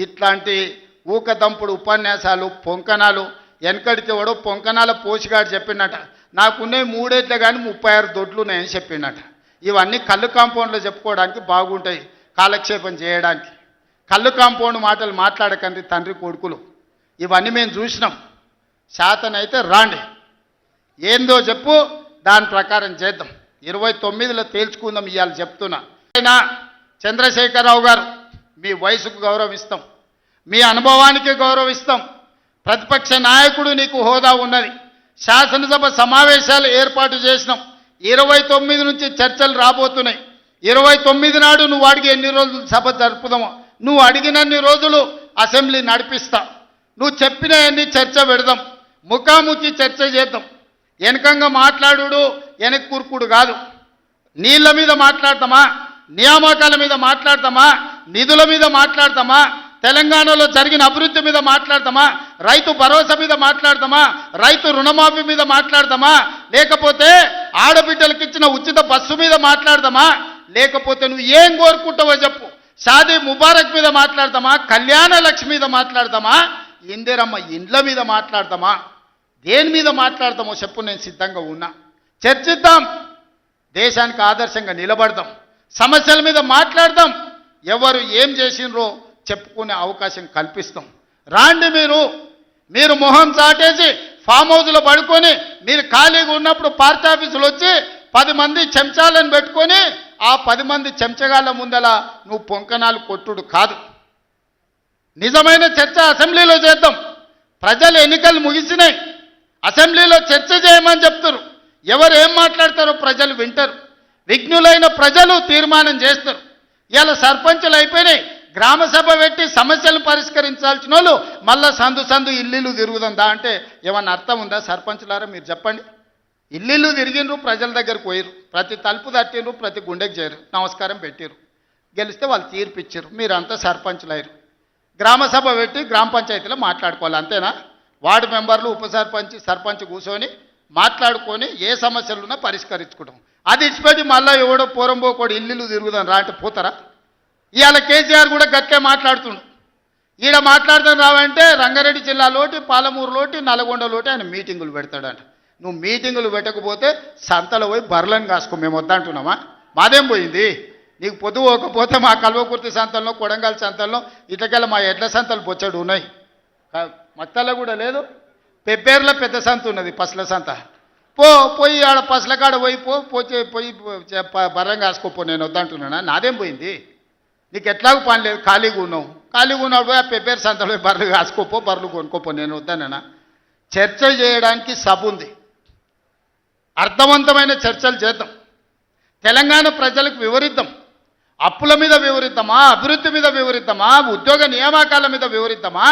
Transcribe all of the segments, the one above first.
ఇట్లాంటి ఊకదంపుడు ఉపన్యాసాలు పొంకనాలు వెనకడితే వాడు పొంకనాల పోసిగాడు చెప్పినట నాకున్నే 3 ఏళ్లే కానీ 36 దొడ్లు ఉన్నాయని చెప్పిండట. ఇవన్నీ కళ్ళు కాంపౌండ్లో చెప్పుకోవడానికి బాగుంటాయి, కాలక్షేపం చేయడానికి. కళ్ళు కాంపౌండ్ మాటలు మాట్లాడకండి తండ్రి కొడుకులు. ఇవన్నీ మేము చూసినాం. శాతనైతే రాండి, ఏందో చెప్పు, దాని ప్రకారం చేద్దాం. 29లో తేల్చుకుందాం. ఇవాళ చెప్తున్నా, అయినా చంద్రశేఖరరావు గారు మీ వయసుకు గౌరవిస్తాం, మీ అనుభవానికి గౌరవిస్తాం. ప్రతిపక్ష నాయకుడు నీకు హోదా ఉన్నది. శాసనసభ సమావేశాలు ఏర్పాటు చేసినాం. 29 నుంచి చర్చలు రాబోతున్నాయి. 29 నాడు నువ్వు అడిగి ఎన్ని రోజులు సభ జరుపుదామో, నువ్వు అడిగినన్ని రోజులు అసెంబ్లీ నడిపిస్తా. నువ్వు చెప్పిన అన్ని చర్చ పెడదాం, ముఖాముఖి చర్చ చేద్దాం. వెనకంగా మాట్లాడు వెనక్కి కూర్కుడు కాదు. నీళ్ళ మీద మాట్లాడతామా, నియామకాల మీద మాట్లాడతామా, నిధుల మీద మాట్లాడతామా, తెలంగాణలో జరిగిన అభివృద్ధి మీద మాట్లాడతామా, రైతు భరోసా మీద మాట్లాడతామా, రైతు రుణమాఫీ మీద మాట్లాడతామా, లేకపోతే ఆడబిడ్డలకు ఇచ్చిన ఉచిత బస్సు మీద మాట్లాడతామా, లేకపోతే నువ్వు ఏం కోరుకుంటావో చెప్పు, షాదీ ముబారక్ మీద మాట్లాడతామా, కళ్యాణ లక్ష్మి మీద మాట్లాడతామా, ఇందిరమ్మ ఇండ్ల మీద మాట్లాడతామా, దేని మీద మాట్లాడతామో చెప్పు, నేను సిద్ధంగా ఉన్నా. చర్చిద్దాం, దేశానికి ఆదర్శంగా నిలబడదాం, సమస్యల మీద మాట్లాడదాం, ఎవరు ఏం చేసినరో చెప్పుకునే అవకాశం కల్పిస్తాం. రాండి, మీరు మొహం చాటేసి ఫామ్ హౌస్లో పడుకొని మీరు ఖాళీగా ఉన్నప్పుడు పార్టీ ఆఫీసులు వచ్చి 10 మంది చెంచాలను పెట్టుకొని ఆ 10 మంది చెంచగాళ్ళ ముందల నువ్వు పొంకనాలు కొట్టుడు కాదు. నిజమైన చర్చ అసెంబ్లీలో చేద్దాం. ప్రజలు ఎన్నికలు ముగిసినాయి, అసెంబ్లీలో చర్చ చేయమని చెప్తారు. ఎవరు ఏం మాట్లాడతారో ప్రజలు వింటారు. విఘ్నులైన ప్రజలు తీర్మానం చేస్తారు. ఇలా సర్పంచులు అయిపోయినాయి, గ్రామ సభ పెట్టి సమస్యలు పరిష్కరించాల్సిన వాళ్ళు మళ్ళా సందు ఇల్లు తిరుగుతుందా అంటే ఏమన్నా అర్థం ఉందా? సర్పంచులారా మీరు చెప్పండి. ఇల్లు తిరిగినరు, ప్రజల దగ్గరకు పోయిరు, ప్రతి తలుపు తట్టినరు, ప్రతి గుండెకి చేరు, నమస్కారం పెట్టిరు, గెలిస్తే వాళ్ళు తీర్పిచ్చారు, మీరంతా సర్పంచులు అయ్యారు. గ్రామ సభ పెట్టి గ్రామ పంచాయతీలో మాట్లాడుకోవాలి, అంతేనా? వార్డు మెంబర్లు, ఉప సర్పంచ్, సర్పంచ్ కూర్చొని మాట్లాడుకొని ఏ సమస్యలున్నా పరిష్కరించుకుంటాం. అది ఇచ్చిపెట్టి మళ్ళీ ఎవడో పోరంబోకోడు ఇల్లు తిరుగుదాం రా అంటే పోతారా? ఇవాళ కేసీఆర్ కూడా గట్టే మాట్లాడుతుండు. ఈడ మాట్లాడుతాం రావంటే రంగారెడ్డి జిల్లాలోటి, పాలమూరులోటి, నల్గొండలోటి ఆయన మీటింగులు పెడతాడంట. నువ్వు మీటింగులు పెట్టకపోతే సంతలో పోయి బర్లను కాసుకో, మేము వద్దంటున్నామా? మాదేం పోయింది? నీకు పొద్దు పోకపోతే మా కల్వకుర్తి సంతల్లో, కొడంగల్ సంతల్లో, ఇట్లకెళ్ళ మా ఎడ్ల సంతలు బొచ్చడు ఉన్నాయి. మత్తల్లో కూడా లేదు, పెబ్బేర్లో పెద్ద సంత ఉన్నది, పసల సంత. పోయి ఆడ పసల కాడ పోయి బర్రం కాసుకోపో, నేను వద్దంటున్నానా? నాదేం పోయింది? నీకు ఎట్లాగూ పని లేదు, ఖాళీగా ఉన్నావు. ఖాళీగా ఉన్నప్పుడు ఆ పెబ్బేరు సంతలో బర్రెలు కాసుకోపో, బర్రెలు కొనుక్కోపో, నేను వద్దానన్నా? చర్చ చేయడానికి సభ ఉంది, అర్థవంతమైన చర్చలు చేద్దాం. తెలంగాణ ప్రజలకు వివరిద్దాం. అప్పుల మీద వివరిద్దామా, అభివృద్ధి మీద వివరిద్దామా, ఉద్యోగ నియామకాల మీద వివరిద్దామా,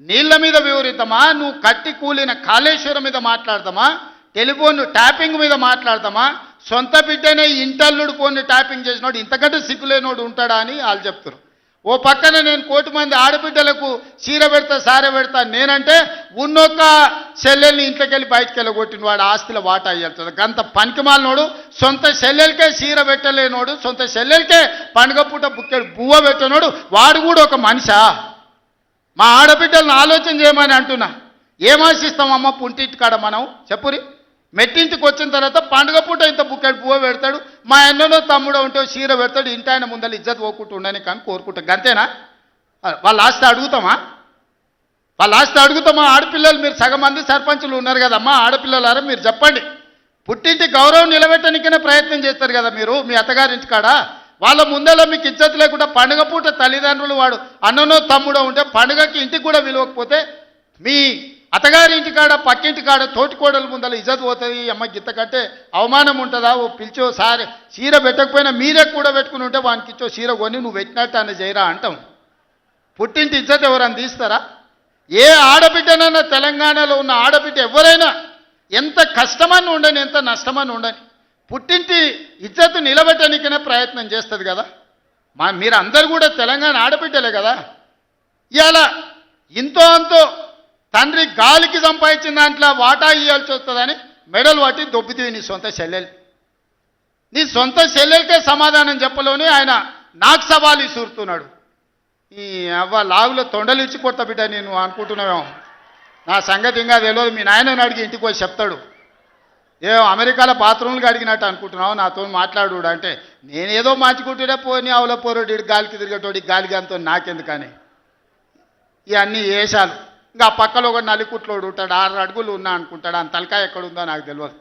నీళ్ల మీద వివరిద్దామా, నువ్వు కట్టి కూలిన కాళేశ్వరం మీద మాట్లాడతామా, టెలిఫోన్ ట్యాపింగ్ మీద మాట్లాడతామా, సొంత బిడ్డనే ఇంటల్లుడు ఫోన్ ట్యాపింగ్ చేసినోడు ఇంతకంటే సిగ్గులేనోడు ఉంటాడా అని వాళ్ళు చెప్తారు. ఓ పక్కన నేను 1 కోటి మంది ఆడబిడ్డలకు చీర పెడతా, సారె పెడతా నేనంటే ఉన్నొక్క చెల్లెల్ని ఇంట్లోకెళ్ళి బయటకు వెళ్ళగొట్టిన వాడు ఆస్తిలో వాటా అయ్యేస్తుంది. గంత పనికిమాలినోడు, సొంత చెల్లెలకే చీర పెట్టలేనోడు, సొంత చెల్లెలకే పండుగ పూట బుక్కెడు బువ్వ పెట్టనోడు, వాడు కూడా ఒక మనిషా? మా ఆడబిడ్డలను ఆలోచన చేయమని అంటున్నా. ఏం ఆశిస్తామమ్మ పుంటింటి కాడ మనం? చెప్పురి. మెట్టింటికి వచ్చిన తర్వాత పండుగ పూట ఇంత బుక్కెడు పువ్వు పెడతాడు, మా అన్ననో తమ్ముడో ఉంటే చీర పెడతాడు, ఇంటి ఆయన ముందర ఇజ్జత్ పోకుంటూ ఉండని కానీ కోరుకుంటాం, అంతేనా? వాళ్ళ ఆస్తి అడుగుతామా? ఆడపిల్లలు మీరు సగం మంది సర్పంచులు ఉన్నారు కదమ్మా, ఆడపిల్లలారా మీరు చెప్పండి. పుట్టింటి గౌరవం నిలబెట్టడానికైనా ప్రయత్నం చేస్తారు కదా మీరు మీ అత్తగారింటి కాడ. వాళ్ళ ముందర మీకు ఇజ్జత్ లేకుండా పండుగ పూట తల్లిదండ్రులు వాడు అన్ననో తమ్ముడో ఉంటే పండుగకి ఇంటికి కూడా విలువకపోతే మీ అత్తగారి ఇంటికాడ, పక్కింటి కాడ, తోటికోడల ముందర ఇజ్జత్ పోతుంది. అమ్మ గిత్త కంటే అవమానం ఉంటుందా? ఓ పిలిచో సారి చీర పెట్టకపోయినా మీరే కూడా పెట్టుకుని ఉంటే వానికి ఇచ్చో చీర కొని నువ్వు పెట్టినట్టు అన్న చేయరా అంటాం. పుట్టింటి ఇజ్జత్ ఎవరన్నా తీస్తారా? ఏ ఆడబిడ్డనన్నా, తెలంగాణలో ఉన్న ఆడబిడ్డ ఎవరైనా ఎంత కష్టమని ఉండని, ఎంత నష్టమని ఉండని, పుట్టింటి ఇజ్జత్ నిలబెట్టడానికైనా ప్రయత్నం చేస్తుంది కదా. మీరు అందరు కూడా తెలంగాణ ఆడబిడ్డలే కదా. ఇవాళ ఇంతో అంతో తండ్రి గాలికి సంపాదించిన దాంట్లో వాటా ఇవ్వాల్సి వస్తుందని మెడలు పట్టి దొబ్బితీవి నీ సొంత చెల్లెలు. నీ సొంత చెల్లెలకే సమాధానం చెప్పలోనే ఆయన నాకు సవాలు ఇసురుతున్నాడు. ఈ అవ్వ లాగులో తొండలు ఇచ్చి కొత్త బిడ్డ నేను అనుకుంటున్నావేమో. నా సంగతి ఇంకా తెలియదు. మీ నాయనని అడిగి ఇంటికి పోయి చెప్తాడు. అమెరికాలో బాత్రూమ్లు అడిగినట్టు అనుకుంటున్నావు నాతో మాట్లాడు అంటే, నేనేదో మార్చుకుంటూనే పోని అవలో పోరోడు గాలికి తిరిగేటోడి గాలికి అంతో నాకెందుకని ఇవన్నీ వేషాలు. ఇంకా పక్కలో ఒక నలికుట్లోడు ఉంటాడు, 6 అడుగులు ఉన్నా అనుకుంటాడు. ఆ తలకాయ ఎక్కడుందో నాకు తెలియదు.